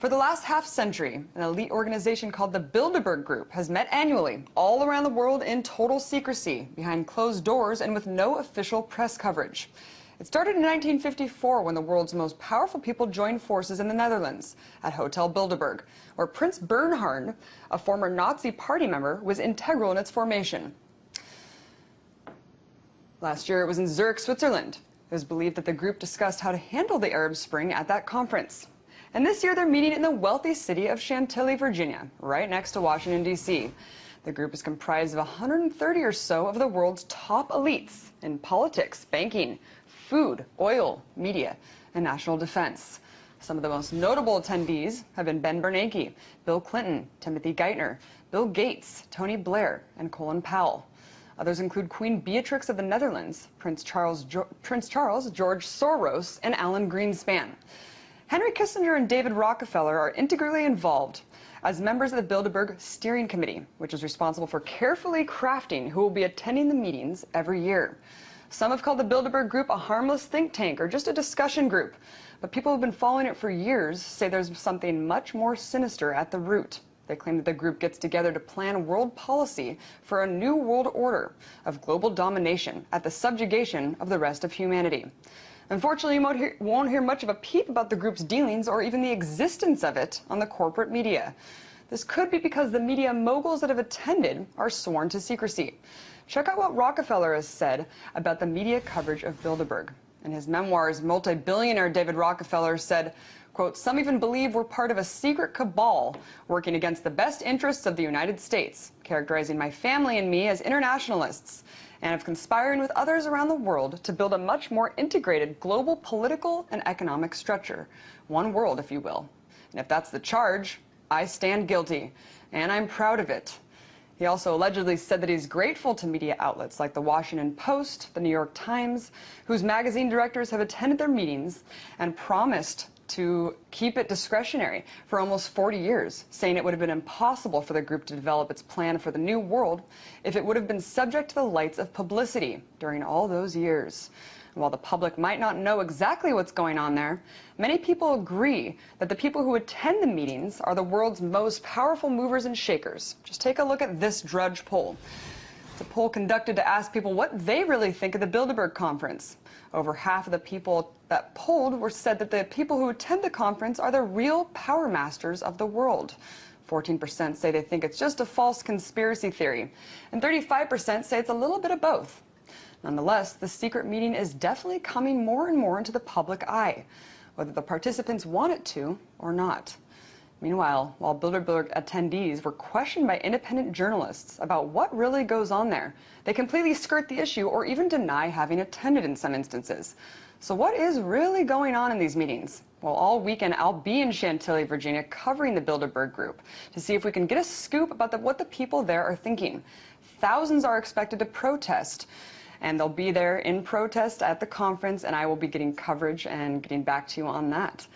For the last half-century, an elite organization called the Builderberg Group has met annually all around the world in total secrecy, behind closed doors and with no official press coverage. It started in 1954 when the world's most powerful people joined forces in the Netherlands at Hotel Builderberg, where Prince Bernhard, a former Nazi party member, was integral in its formation. Last year it was in Zurich, Switzerland. It was believed that the group discussed how to handle the Arab Spring at that conference. And this year they're meeting in the wealthy city of Chantilly, Virginia, right next to Washington, D.C. The group is comprised of 130 or so of the world's top elites in politics, banking, food, oil, media, and national defense. Some of the most notable attendees have been Ben Bernanke, Bill Clinton, Timothy Geithner, Bill Gates, Tony Blair, and Colin Powell. Others include Queen Beatrix of the Netherlands, Prince Charles, George Soros, and Alan Greenspan. Henry Kissinger and David Rockefeller are integrally involved as members of the Bilderberg Steering Committee, which is responsible for carefully crafting who will be attending the meetings every year. Some have called the Bilderberg Group a harmless think tank or just a discussion group, but people who have been following it for years say there's something much more sinister at the root. They claim that the group gets together to plan world policy for a new world order of global domination at the subjugation of the rest of humanity. Unfortunately, you won't hear much of a peep about the group's dealings or even the existence of it on the corporate media. This could be because the media moguls that have attended are sworn to secrecy. Check out what Rockefeller has said about the media coverage of Bilderberg. In his memoirs, multi-billionaire David Rockefeller said, quote, "Some even believe we're part of a secret cabal working against the best interests of the United States, characterizing my family and me as internationalists, and of conspiring with others around the world to build a much more integrated global political and economic structure. One world, if you will. And if that's the charge, I stand guilty, and I'm proud of it." He also allegedly said that he's grateful to media outlets like the Washington Post, the New York Times, whose magazine directors have attended their meetings and promised to keep it discretionary for almost 40 years, saying it would have been impossible for the group to develop its plan for the new world if it would have been subject to the lights of publicity during all those years. And while the public might not know exactly what's going on there, many people agree that the people who attend the meetings are the world's most powerful movers and shakers. Just take a look at this Drudge poll. It's a poll conducted to ask people what they really think of the Bilderberg conference. Over half of the people that polled said that the people who attend the conference are the real power masters of the world. 14% say they think it's just a false conspiracy theory, and 35% say it's a little bit of both. Nonetheless, the secret meeting is definitely coming more and more into the public eye, whether the participants want it to or not. Meanwhile, while Bilderberg attendees were questioned by independent journalists about what really goes on there, they completely skirt the issue or even deny having attended in some instances. So what is really going on in these meetings? Well, all weekend I'll be in Chantilly, Virginia, covering the Bilderberg Group to see if we can get a scoop about what the people there are thinking. Thousands are expected to protest, and they'll be there in protest at the conference, and I will be getting coverage and getting back to you on that.